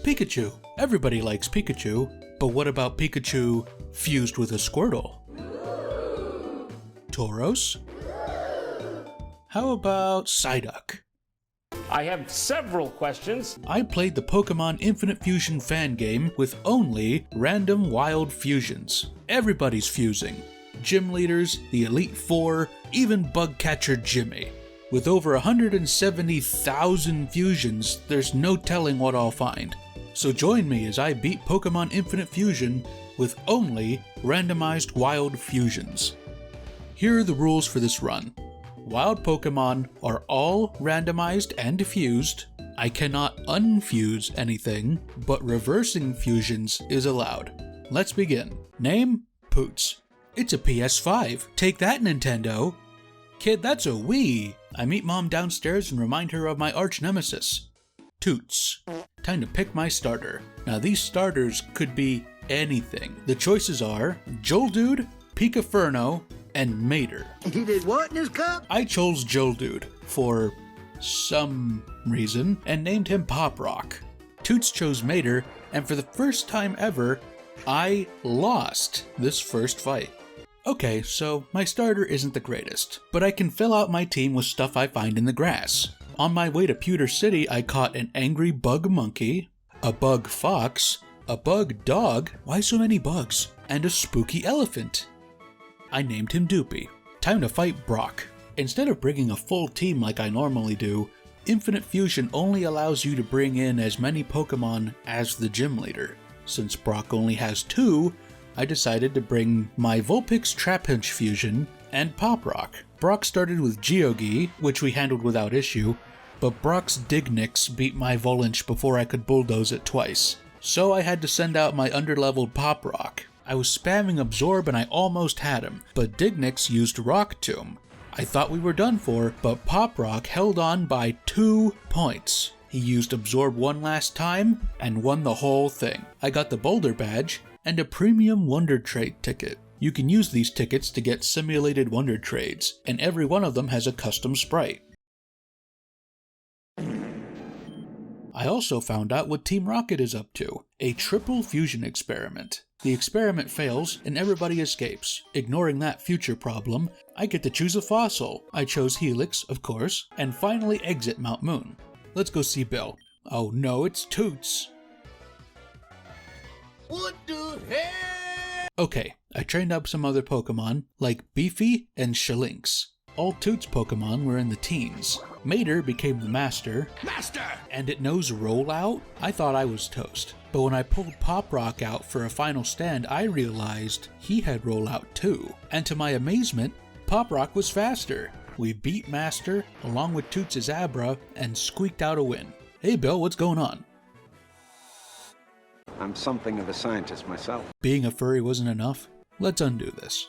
Pikachu. Everybody likes Pikachu, but what about Pikachu fused with a Squirtle? Tauros? How about Psyduck? I have several questions. I played the Pokemon Infinite Fusion fan game with only random wild fusions. Everybody's fusing. Gym leaders, the Elite Four, even Bugcatcher Jimmy. With over 170,000 fusions, there's no telling what I'll find. So join me as I beat Pokemon Infinite Fusion with only randomized wild fusions. Here are the rules for this run. Wild Pokemon are all randomized and fused. I cannot unfuse anything, but reversing fusions is allowed. Let's begin. Name? Poots. It's a PS5. Take that, Nintendo. Kid, that's a Wii. I meet Mom downstairs and remind her of my arch nemesis, Toots. Time to pick my starter. Now these starters could be anything. The choices are Joldude, Pikaferno, and Mater. He did what in his cup? I chose Joldude for some reason and named him Pop Rock. Toots chose Mater, and for the first time ever, I lost this first fight. Okay, so my starter isn't the greatest, but I can fill out my team with stuff I find in the grass. On my way to Pewter City, I caught an angry bug monkey, a bug fox, a bug dog, why so many bugs, and a spooky elephant. I named him Doopy. Time to fight Brock. Instead of bringing a full team like I normally do, Infinite Fusion only allows you to bring in as many Pokemon as the gym leader. Since Brock only has 2, I decided to bring my Vulpix Trapinch Fusion and Pop Rock. Brock started with Geogie, which we handled without issue, but Brock's Dignix beat my Volinch before I could bulldoze it twice. So I had to send out my underleveled Pop Rock. I was spamming Absorb and I almost had him, but Dignix used Rock Tomb. I thought we were done for, but Pop Rock held on by 2 points. He used Absorb one last time and won the whole thing. I got the Boulder Badge and a Premium Wonder Trade ticket. You can use these tickets to get simulated Wonder Trades, and every one of them has a custom sprite. I also found out what Team Rocket is up to, a triple fusion experiment. The experiment fails and everybody escapes. Ignoring that future problem, I get to choose a fossil. I chose Helix, of course, and finally exit Mount Moon. Let's go see Bill. Oh no, it's Toots. What the hell? Okay, I trained up some other Pokemon, like Beefy and Shalinx. All Toots Pokemon were in the teens. Mater became the master. Master! And it knows Rollout? I thought I was toast. But when I pulled Pop Rock out for a final stand, I realized he had Rollout too. And to my amazement, Pop Rock was faster. We beat Master, along with Toots' Abra, and squeaked out a win. Hey Bill, what's going on? I'm something of a scientist myself. Being a furry wasn't enough? Let's undo this.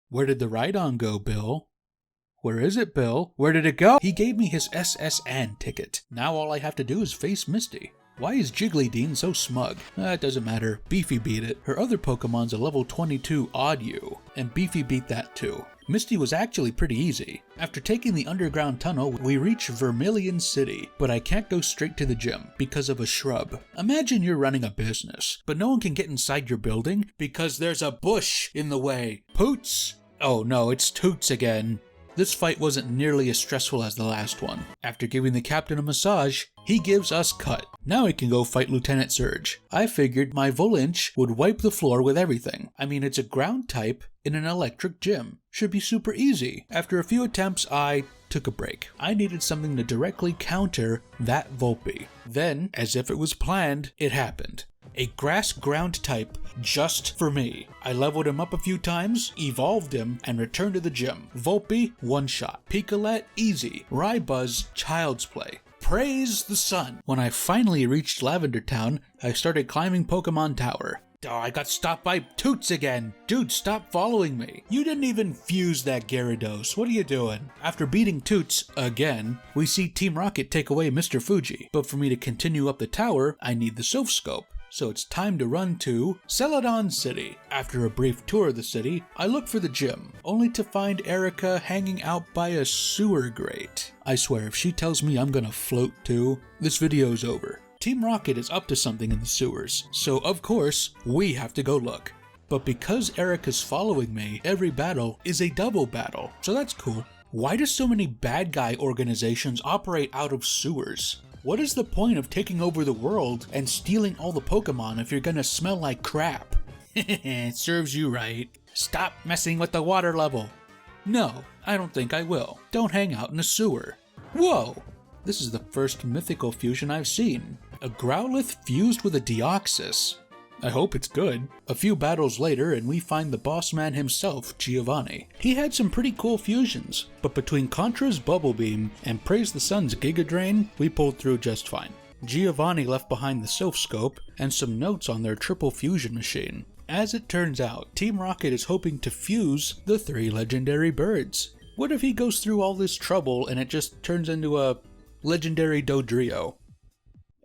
Where did the Rhydon go, Bill? Where is it, Bill? Where did it go? He gave me his SSN ticket. Now all I have to do is face Misty. Why is Jigglydean so smug? It doesn't matter. Beefy beat it. Her other Pokemon's a level 22 Odd-U, and Beefy beat that too. Misty was actually pretty easy. After taking the underground tunnel, we reach Vermilion City, but I can't go straight to the gym because of a shrub. Imagine you're running a business, but no one can get inside your building because there's a bush in the way. Poots! Oh no, it's Toots again. This fight wasn't nearly as stressful as the last one. After giving the captain a massage, he gives us Cut. Now we can go fight Lieutenant Surge. I figured my Volinch would wipe the floor with everything. I mean, it's a ground type in an electric gym. Should be super easy. After a few attempts, I took a break. I needed something to directly counter that Volpe. Then, as if it was planned, it happened. A grass ground type just for me. I leveled him up a few times, evolved him, and returned to the gym. Volpe, one shot. Piccolette, easy. Rybuzz, child's play. Praise the sun. When I finally reached Lavender Town, I started climbing Pokemon Tower. Oh, I got stopped by Toots again. Dude, stop following me. You didn't even fuse that Gyarados. What are you doing? After beating Toots again, we see Team Rocket take away Mr. Fuji. But for me to continue up the tower, I need the Sylph Scope. so it's time to run to Celadon City. After a brief tour of the city, I look for the gym, only to find Erica hanging out by a sewer grate. I swear if she tells me I'm gonna float too, this video's over. Team Rocket is up to something in the sewers, so of course, we have to go look. But because Erica's following me, every battle is a double battle, so that's cool. Why do so many bad guy organizations operate out of sewers? What is the point of taking over the world and stealing all the Pokemon if you're gonna smell like crap? It serves you right. Stop messing with the water level. No, I don't think I will. Don't hang out in a sewer. Whoa! This is the first mythical fusion I've seen. A Growlithe fused with a Deoxys. I hope it's good. A few battles later and we find the boss man himself, Giovanni. He had some pretty cool fusions, but between Contra's Bubble Beam and Praise the Sun's Giga Drain, we pulled through just fine. Giovanni left behind the Sylph Scope and some notes on their triple fusion machine. As it turns out, Team Rocket is hoping to fuse the 3 legendary birds. What if he goes through all this trouble and it just turns into a legendary Dodrio?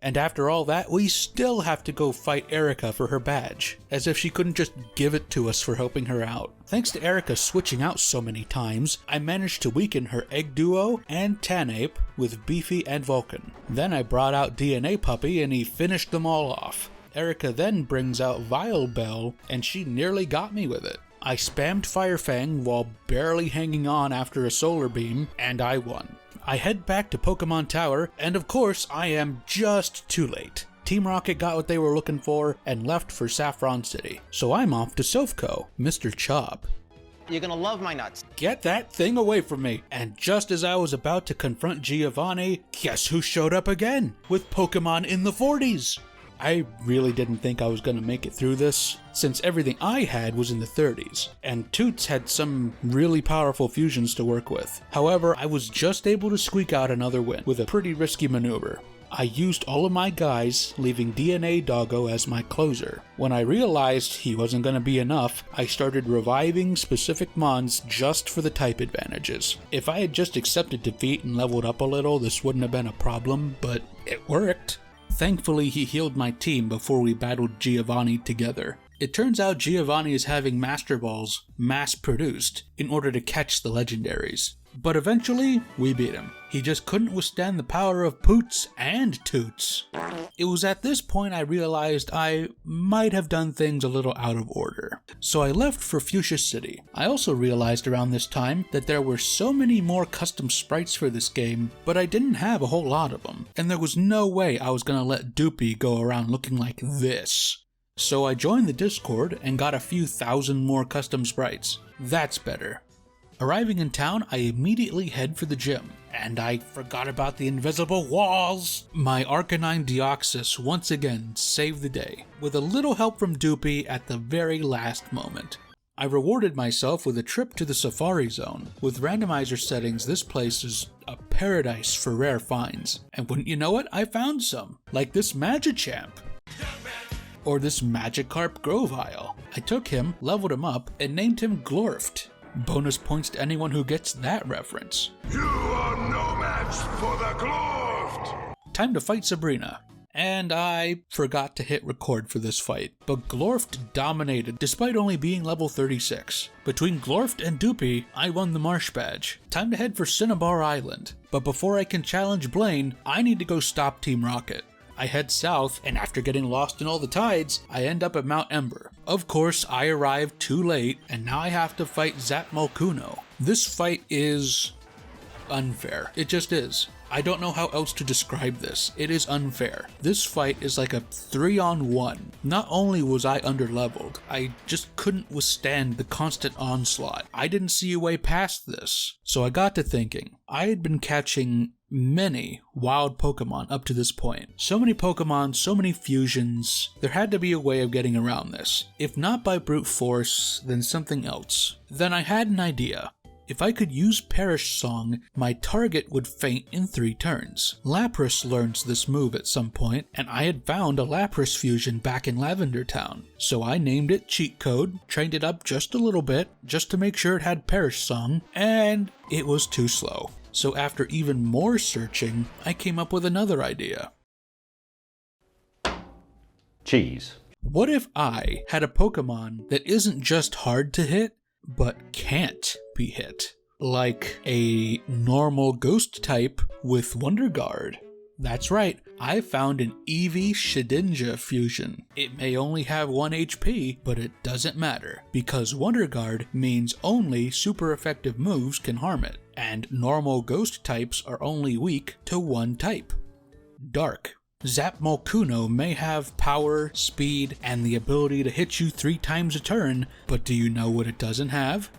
And after all that, we still have to go fight Erica for her badge, as if she couldn't just give it to us for helping her out. Thanks to Erica switching out so many times, I managed to weaken her Egg Duo and Tanape with Beefy and Vulcan. Then I brought out DNA Puppy and he finished them all off. Erica then brings out Vileplume and she nearly got me with it. I spammed Fire Fang while barely hanging on after a Solar Beam, and I won. I head back to Pokemon Tower, and of course, I am just too late. Team Rocket got what they were looking for and left for Saffron City. So I'm off to Sofco, Mr. Chop. You're gonna love my nuts. Get that thing away from me! And just as I was about to confront Giovanni, guess who showed up again? With Pokemon in the 40s! I really didn't think I was gonna make it through this, since everything I had was in the 30s, and Toots had some really powerful fusions to work with. However, I was just able to squeak out another win with a pretty risky maneuver. I used all of my guys, leaving DNA Doggo as my closer. When I realized he wasn't gonna be enough, I started reviving specific mons just for the type advantages. If I had just accepted defeat and leveled up a little, this wouldn't have been a problem, but it worked. Thankfully, he healed my team before we battled Giovanni together. It turns out Giovanni is having Master Balls mass-produced in order to catch the legendaries. But eventually, we beat him. He just couldn't withstand the power of Poots and Toots. It was at this point I realized I might have done things a little out of order. So I left for Fuchsia City. I also realized around this time that there were so many more custom sprites for this game, but I didn't have a whole lot of them. And there was no way I was gonna let Doopy go around looking like this. So I joined the Discord and got a few thousand more custom sprites. That's better. Arriving in town, I immediately head for the gym, and I forgot about the invisible walls! My Arcanine Deoxys once again saved the day, with a little help from Doopy at the very last moment. I rewarded myself with a trip to the Safari Zone. With randomizer settings, this place is a paradise for rare finds, and wouldn't you know it, I found some, like this Magichamp. Or this Magikarp Grovyle. I took him, leveled him up, and named him Glorft. Bonus points to anyone who gets that reference. You are no match for the Glorft! Time to fight Sabrina. And I forgot to hit record for this fight, but Glorft dominated despite only being level 36. Between Glorft and Doopy, I won the Marsh Badge. Time to head for Cinnabar Island. But before I can challenge Blaine, I need to go stop Team Rocket. I head south, and after getting lost in all the tides, I end up at Mount Ember. Of course, I arrived too late, and now I have to fight Zapmalkuno. This fight is unfair. It just is. I don't know how else to describe this. It is unfair. This fight is like a 3-on-1. Not only was I underleveled, I just couldn't withstand the constant onslaught. I didn't see a way past this. So I got to thinking. I had been catching many wild Pokemon up to this point. So many Pokemon, so many fusions. There had to be a way of getting around this. If not by brute force, then something else. Then I had an idea. If I could use Perish Song, my target would faint in 3 turns. Lapras learns this move at some point, and I had found a Lapras fusion back in Lavender Town. So I named it Cheat Code, trained it up just a little bit, just to make sure it had Perish Song, and it was too slow. So after even more searching, I came up with another idea. cheese. What if I had a Pokemon that isn't just hard to hit, but can't be hit? Like a normal ghost type with Wonder Guard. That's right, I found an Eevee Shedinja fusion. It may only have 1 HP, but it doesn't matter, because Wonder Guard means only super effective moves can harm it, and normal ghost types are only weak to one type. Dark. Zapmolkuno may have power, speed, and the ability to hit you 3 times a turn, but do you know what it doesn't have?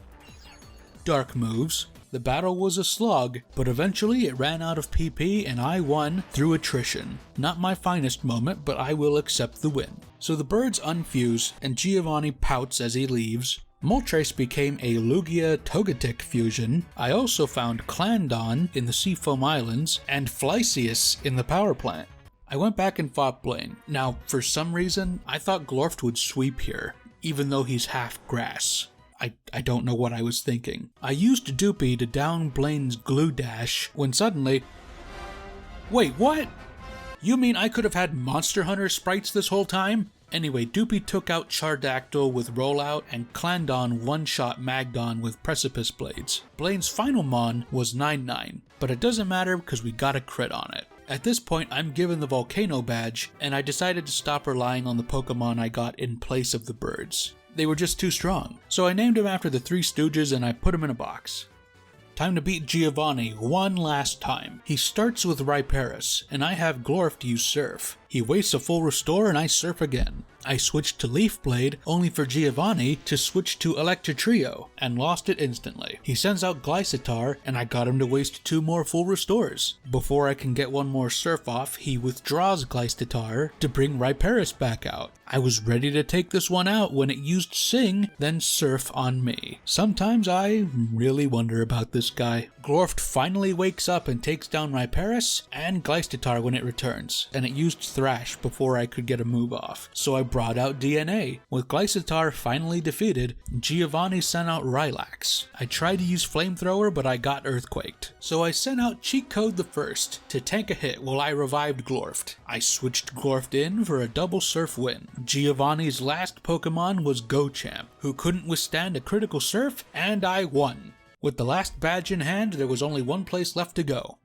Dark moves. The battle was a slog, but eventually it ran out of PP and I won through attrition. Not my finest moment, but I will accept the win. So the birds unfuse and Giovanni pouts as he leaves. Moltres became a Lugia Togetic fusion. I also found Clandon in the Seafoam Islands and Flycius in the power plant. I went back and fought Blaine. Now, for some reason, I thought Glorft would sweep here, even though he's half grass. I don't know what I was thinking. I used Doopy to down Blaine's glue dash when suddenly... Wait, what? You mean I could have had Monster Hunter sprites this whole time? Anyway, Doopy took out Chardactyl with Rollout and Clandon one-shot Magdon with Precipice Blades. Blaine's final Mon was 9-9, but it doesn't matter because we got a crit on it. At this point, I'm given the Volcano badge, and I decided to stop relying on the Pokemon I got in place of the birds. They were just too strong, so I named him after the Three Stooges and I put him in a box. Time to beat Giovanni one last time. He starts with Rhyperius, and I have Glorft use Surf. He wastes a full restore and I Surf again. I switched to Leaf Blade, only for Giovanni to switch to Electro and lost it instantly. He sends out Glycitar, and I got him to waste 2 more full restores. Before I can get 1 more Surf off, he withdraws Glycitar to bring Rhyperius back out. I was ready to take this one out when it used Sing, then Surf on me. Sometimes I really wonder about this guy. Glorft finally wakes up and takes down Rhyperius and Glycitar when it returns, and it used Thrash before I could get a move off. So I brought out DNA. With Glycitar finally defeated, Giovanni sent out Rylax. I tried to use Flamethrower, but I got Earthquaked. So I sent out Cheat Code the First to tank a hit while I revived Glorft. I switched Glorft in for a double Surf win. Giovanni's last Pokemon was Gochamp, who couldn't withstand a critical Surf, and I won. With the last badge in hand, there was only one place left to go.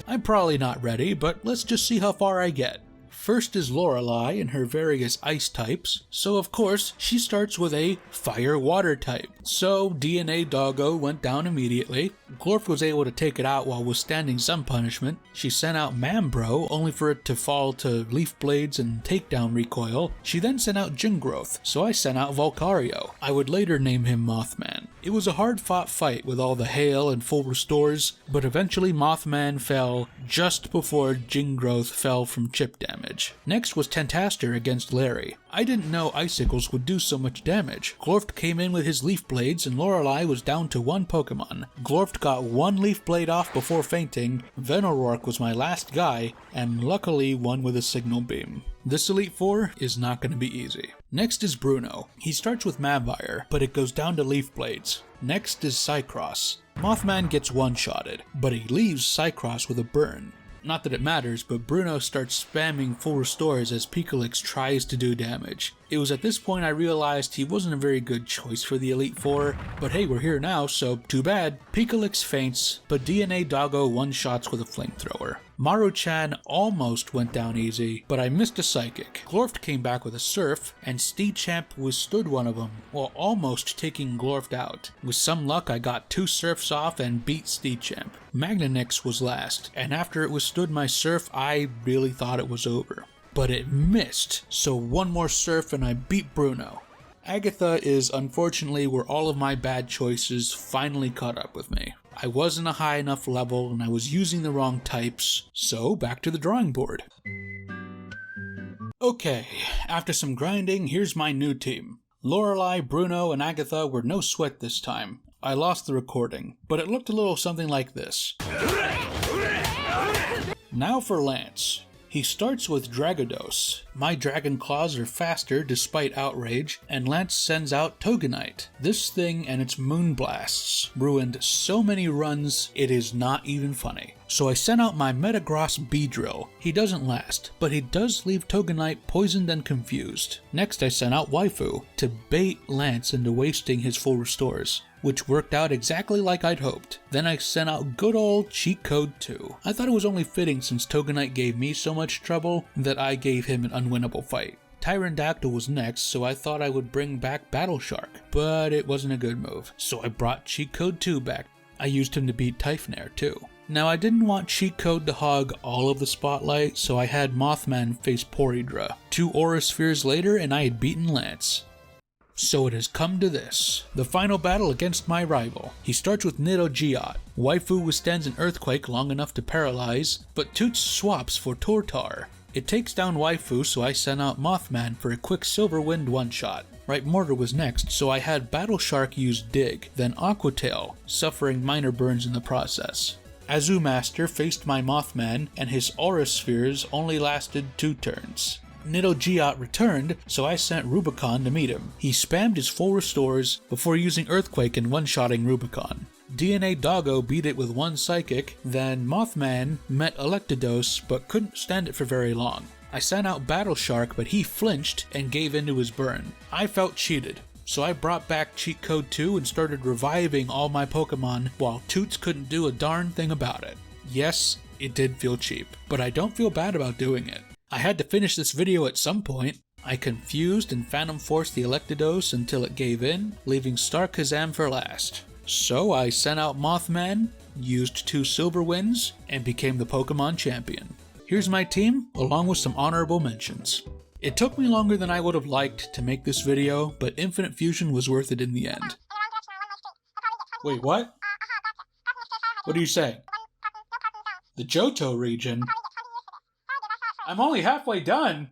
I'm probably not ready, but let's just see how far I get. First is Lorelei and her various ice types, so of course she starts with a fire-water type. So DNA Doggo went down immediately. Glorf was able to take it out while withstanding some punishment. She sent out Mambro, only for it to fall to Leaf Blades and Takedown Recoil. She then sent out Gingrowth, so I sent out Volcario. I would later name him Mothman. It was a hard-fought fight with all the hail and full restores, but eventually Mothman fell just before Gingrowth fell from chip damage. Next was Tentaster against Larry. I didn't know Icicles would do so much damage. Glorft came in with his Leaf Blades and Lorelei was down to 1 Pokemon. Glorft got 1 Leaf Blade off before fainting, Venoroark was my last guy, and luckily won with a Signal Beam. This Elite Four is not going to be easy. Next is Bruno. He starts with Mabire, but it goes down to Leaf Blades. Next is Cycross. Mothman gets one-shotted, but he leaves Cycross with a burn. Not that it matters, but Bruno starts spamming full restores as Picolix tries to do damage. It was at this point I realized he wasn't a very good choice for the Elite Four, but hey, we're here now, so too bad. Picolix faints, but DNA Doggo one-shots with a Flamethrower. Maruchan almost went down easy, but I missed a Psychic. Glorft came back with a Surf, and Steedchamp withstood one of them, while almost taking Glorft out. With some luck, I got 2 Surfs off and beat Steedchamp. Magnanix was last, and after it withstood my Surf, I really thought it was over. But it missed, so 1 more Surf and I beat Bruno. Agatha is unfortunately where all of my bad choices finally caught up with me. I wasn't a high enough level and I was using the wrong types, so back to the drawing board. Okay, after some grinding, here's my new team. Lorelei, Bruno, and Agatha were no sweat this time. I lost the recording, but it looked a little something like this. Now for Lance. He starts with Dragados. My Dragon Claws are faster despite outrage, and Lance sends out Toganite. This thing and its Moon Blasts ruined so many runs, it is not even funny. So I sent out my Metagross Beedrill. He doesn't last, but he does leave Toganite poisoned and confused. Next I sent out Waifu to bait Lance into wasting his full restores, which worked out exactly like I'd hoped. Then I sent out good old Cheat Code 2. I thought it was only fitting since Toganite gave me so much trouble that I gave him an unwinnable fight. Tyrandactyl was next, so I thought I would bring back Battle Shark, but it wasn't a good move, so I brought Cheat Code 2 back. I used him to beat Typhnair too. Now I didn't want Cheat Code to hog all of the spotlight, so I had Mothman face Porydra. 2 Aura Spheres later and I had beaten Lance. So it has come to this, the final battle against my rival. He starts with Nidogeot. Waifu withstands an earthquake long enough to paralyze, but Toots swaps for Tortar. It takes down Waifu, so I sent out Mothman for a quick Silver Wind one-shot. Right Mortar was next, so I had Battle Shark use Dig, then Aqua Tail, suffering minor burns in the process. Azumaster faced my Mothman, and his Aura Spheres only lasted 2 turns. Nidogeot returned, so I sent Rubicon to meet him. He spammed his full restores before using Earthquake and one-shotting Rubicon. DNA Doggo beat it with 1 Psychic, then Mothman met Electados but couldn't stand it for very long. I sent out Battle Shark, but he flinched and gave into his burn. I felt cheated, so I brought back Cheat Code 2 and started reviving all my Pokemon while Toots couldn't do a darn thing about it. Yes, it did feel cheap, but I don't feel bad about doing it. I had to finish this video at some point. I confused and Phantom Forced the Electados until it gave in, leaving Star Kazam for last. So I sent out Mothman, used 2 Silver Winds, and became the Pokemon champion. Here's my team, along with some honorable mentions. It took me longer than I would have liked to make this video, but Infinite Fusion was worth it in the end. Wait, what? What are you saying? The Johto region? I'm only halfway done!